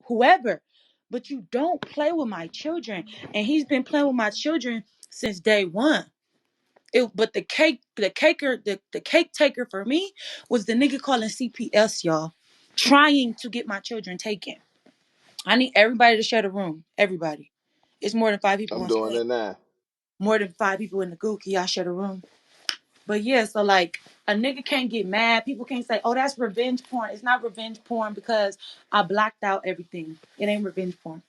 whoever. But you don't play with my children. And he's been playing with my children since day one. But the cake taker for me was the nigga calling CPS, y'all, trying to get my children taken. I need everybody to share the room. Everybody. It's more than 5 people I'm on doing stage. it now. More than 5 people in the goo. Can y'all share the room? But yeah, so like a nigga can't get mad. People can't say, oh, that's revenge porn. It's not revenge porn because I blacked out everything. It ain't revenge porn.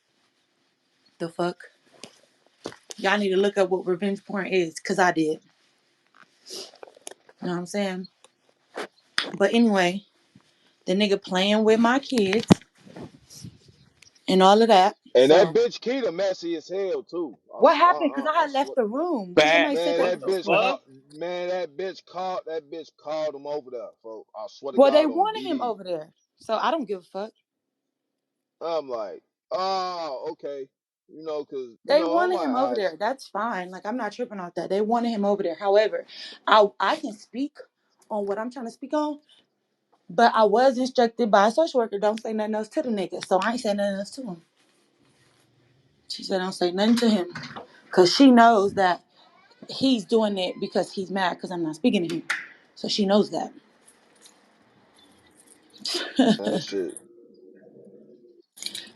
The fuck? Y'all need to look up what revenge porn is, because I did. You know what I'm saying? But anyway, the nigga playing with my kids and all of that. And that So bitch Keita messy as hell too. what happened? Because I I had left swear. the room. What somebody Facts. said Man, they What was that the bitch listening. fuck? called. Man, that bitch called him over there, folks. I swear to Well, they God on wanted him BD. over there. So I don't give a fuck. I'm like, oh, okay. Cause They I'm wanted like, him over there. That's fine. Like I'm not tripping off that. They wanted him over there. However, I can speak on what I'm trying to speak on, but I was instructed by a social worker, don't say nothing else to the nigga. So I ain't saying nothing else to him. She said don't say nothing to him. Cause she knows that he's doing it because he's mad because I'm not speaking to him. So she knows that. that shit.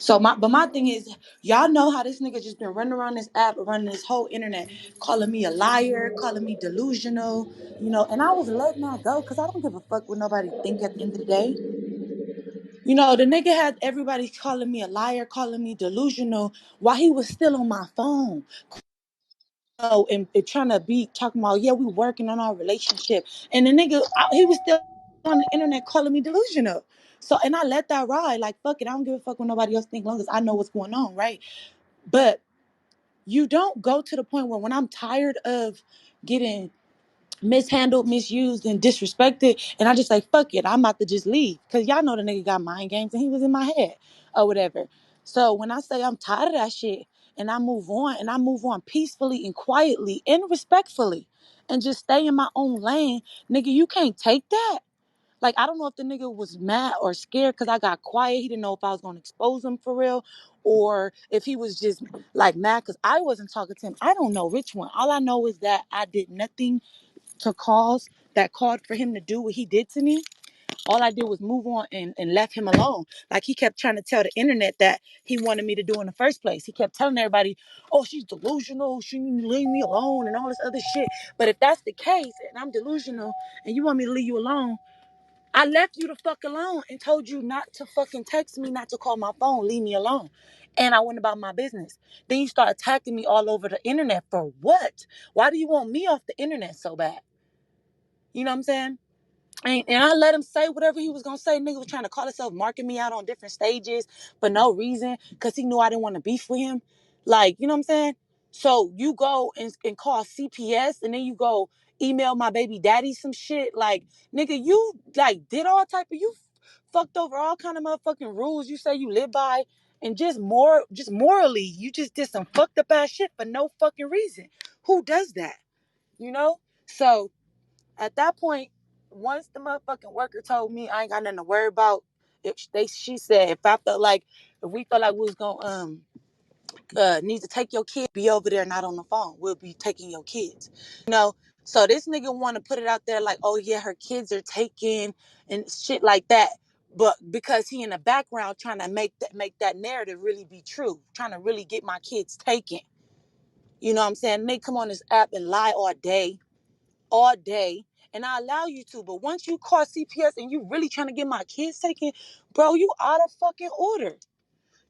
But my thing is, y'all know how this nigga just been running around this app, running this whole internet, calling me a liar, calling me delusional, and I was letting that go because I don't give a fuck what nobody think at the end of the day. The nigga had everybody calling me a liar, calling me delusional while he was still on my phone. And trying to be talking about, yeah, we working on our relationship. And the nigga, he was still on the internet calling me delusional. So, and I let that ride. Like, fuck it. I don't give a fuck what nobody else think, long as I know what's going on, right? But you don't go to the point where when I'm tired of getting mishandled, misused, and disrespected, and I just say, fuck it, I'm about to just leave. Because y'all know the nigga got mind games and he was in my head or whatever. So when I say I'm tired of that shit and I move on, and I move on peacefully and quietly and respectfully and just stay in my own lane, nigga, you can't take that. Like, I don't know if the nigga was mad or scared because I got quiet. He didn't know if I was going to expose him for real, or if he was just like mad because I wasn't talking to him. I don't know which one. All I know is that I did nothing to cause that called for him to do what he did to me. All I did was move on and left him alone. Like, he kept trying to tell the internet that he wanted me to do in the first place. He kept telling everybody, oh, she's delusional, she need to leave me alone and all this other shit. But if that's the case and I'm delusional and you want me to leave you alone, I left you the fuck alone and told you not to fucking text me, not to call my phone, leave me alone. And I went about my business. Then you start attacking me all over the internet for what? Why do you want me off the internet so bad? You know what I'm saying? And I let him say whatever he was gonna say. Nigga was trying to call himself, marking me out on different stages for no reason, because he knew I didn't want to beef with him. Like, you know what I'm saying? So you go and call CPS, and then you go email my baby daddy some shit. Like, nigga, you like did all type of, you fucked over all kind of motherfucking rules you say you live by, and just morally, you just did some fucked up ass shit for no fucking reason. Who does that? You know? So at that point, once the motherfucking worker told me I ain't got nothing to worry about, she said if we felt like we was gonna need to take your kid, be over there, not on the phone. We'll be taking your kids. You know. So this nigga want to put it out there like, oh yeah, her kids are taken and shit like that. But because he in the background trying to make that narrative really be true, trying to really get my kids taken. You know what I'm saying? They come on this app and lie all day, and I allow you to. But once you call CPS and you really trying to get my kids taken, bro, you out of fucking order.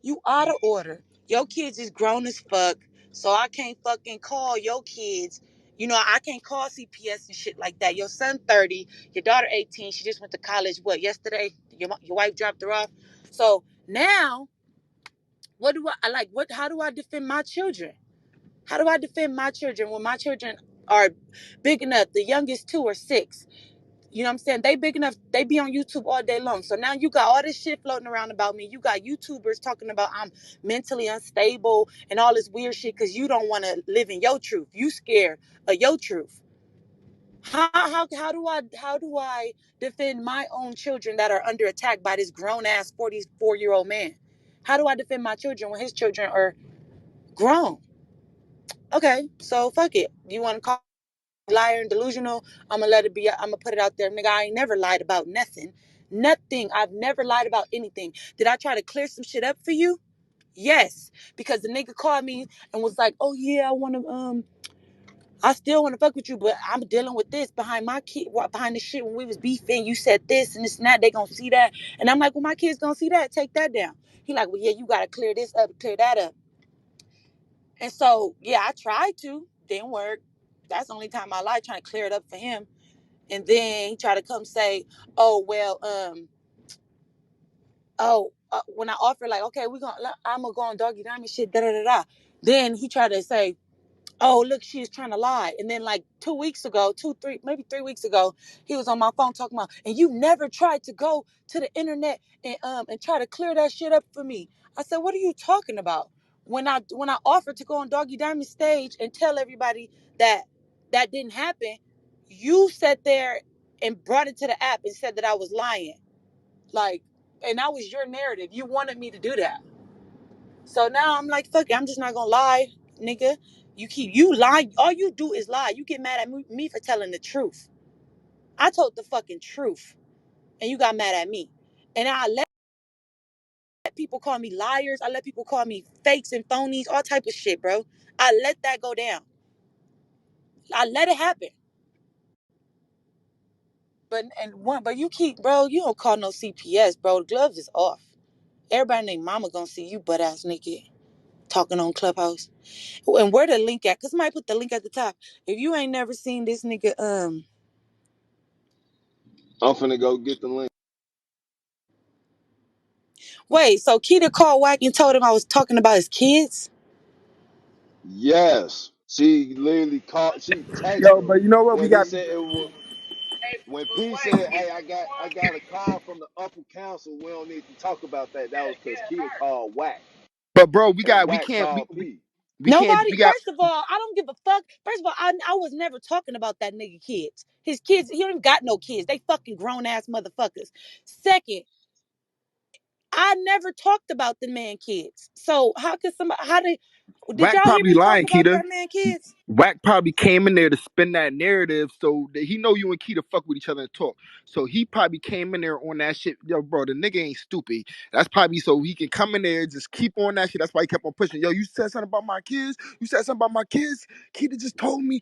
You out of order. Your kids is grown as fuck, so I can't fucking call your kids. I can't call CPS and shit like that. Your son 30, your daughter 18. She just went to college. What, yesterday? Your wife dropped her off. So now, what do I like? What? How do I defend my children? How do I defend my children when my children are big enough? The youngest two are 6. You know what I'm saying? They big enough, they be on YouTube all day long. So now you got all this shit floating around about me. You got YouTubers talking about I'm mentally unstable and all this weird shit because you don't want to live in your truth. You scared of your truth. How do I defend my own children that are under attack by this grown ass 44-year-old man? How do I defend my children when his children are grown? Okay, so fuck it. You want to call me liar and delusional? I'm gonna let it be. I'm gonna put it out there, nigga. I ain't never lied about nothing. Nothing. I've never lied about anything. Did I try to clear some shit up for you? Yes, because the nigga called me and was like, "Oh yeah, I still want to fuck with you, but I'm dealing with this behind my kid, behind the shit when we was beefing. You said this and this and that. They gonna see that." And I'm like, "Well, my kids gonna see that. Take that down." He like, "Well, yeah, you gotta clear this up, clear that up." And so, yeah, I tried to, didn't work. That's the only time I lied, trying to clear it up for him. And then he tried to come say, "Oh well, when I offered like, okay, I'm gonna go on doggy diamond shit, da da da da." Then he tried to say, "Oh, look, she's trying to lie." And then like 2 weeks ago, maybe 3 weeks ago, he was on my phone talking about, "And you never tried to go to the internet and try to clear that shit up for me." I said, "What are you talking about? When I offered to go on Doggy Diamond stage and tell everybody that that didn't happen, you sat there and brought it to the app and said that I was lying. Like, and that was your narrative. You wanted me to do that." So now I'm like, fuck it, I'm just not gonna lie, nigga. You lie. All you do is lie. You get mad at me for telling the truth. I told the fucking truth, and you got mad at me. And I let people call me liars. I let people call me fakes and phonies, all type of shit, bro. I let that go down. I let it happen. But you keep, bro. You don't call no CPS, bro. The gloves is off. Everybody named Mama gonna see you butt ass naked talking on Clubhouse. And where the link at? Cause somebody put the link at the top. If you ain't never seen this nigga, I'm finna go get the link. wait. So Keita called Wack and told him I was talking about his kids. Yes. She literally called, she texted Yo, him but you know what? We when he got, said it was when P said, "Hey, I got a call from the upper council. We don't need to talk about that." That was because Kia called Wack but bro, we and got, Wack called P. we can't, Nobody. we got. First of all, I don't give a fuck. First of all, I was never talking about that nigga kids. His kids. He don't even got no kids. They fucking grown ass motherfuckers. Second, I never talked about the man kids. So how could somebody? Did Wack y'all hear probably me talk lying, about Keita. that man kids? Wack probably came in there to spin that narrative so that he know you and Keita fuck with each other and talk. So he probably came in there on that shit. Yo, bro, the nigga ain't stupid. That's probably so he can come in there and just keep on that shit. That's why he kept on pushing. Yo, you said something about my kids. You said something about my kids. Keita just told me.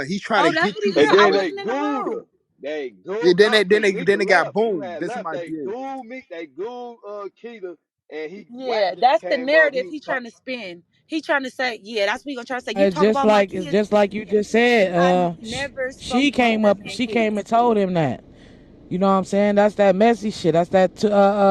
He's trying Oh, to that's get what he you. said. And I then they wasn't in the gooed room. her. They Yeah, gooed no, because Mika then it got left. You boom. had This is left. my They deal. gooed me. They gooed Keita, and he Wack Yeah, just that's the came up. narrative He was he trying to spin. He trying to say, yeah, that's what he gonna try to say. You It's talk just about my like it's kids. just like you just said. I never spoke She about came that up. man She came and kids. told him that. You know what I'm saying? That's that messy shit. That's that.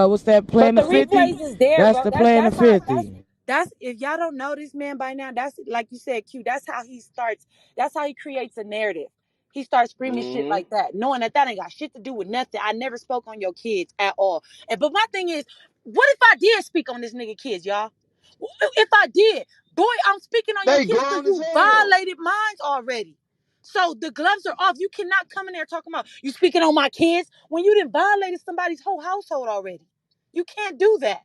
What's that? But Plan the to 50. replays is there, That's bro. the That's plan to that's how that's 50. that's if y'all don't know this man by now, that's like you said, Q. That's how he starts. That's how he creates a narrative. He starts screaming shit mm-hmm. like that, knowing that that ain't got shit to do with nothing. I never spoke on your kids at all. And but my thing is, what if I did speak on this nigga kids, y'all? If I did, boy, I'm speaking on your They kids because grown as you hell. violated mines already. So the gloves are off. You cannot come in there talking about you speaking on my kids when you done violated somebody's whole household already. You can't do that.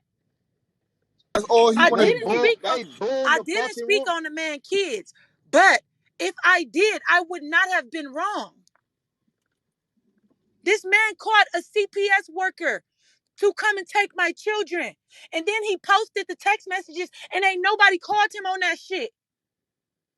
That's all he I want to They didn't do. boom. speak on They boomed I the didn't fucking speak room. on the man kids. But if I did, I would not have been wrong. This man caught a CPS worker to come and take my children. And then he posted the text messages and ain't nobody called him on that shit.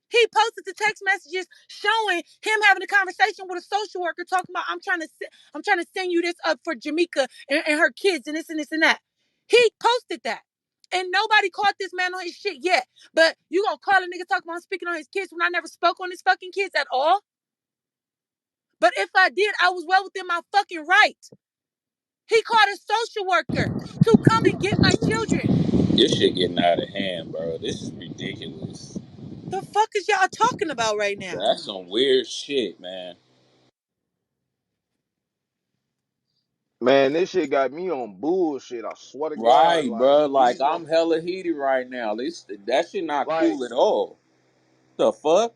He posted the text messages showing him having a conversation with a social worker talking about I'm trying to send you this up for Jamaica and her kids and this and this and that. He posted that. And nobody caught this man on his shit yet. But you gonna call a nigga talking about speaking on his kids when I never spoke on his fucking kids at all? But if I did, I was well within my fucking right. He called a social worker to come and get my children. This shit getting out of hand, bro. This is ridiculous. The fuck is y'all talking about right now? That's some weird shit, man. Man, this shit got me on bullshit. I swear to God, Right, like bro. Like these I'm mother, hella heated right now. This that shit not like cool at all. The fuck?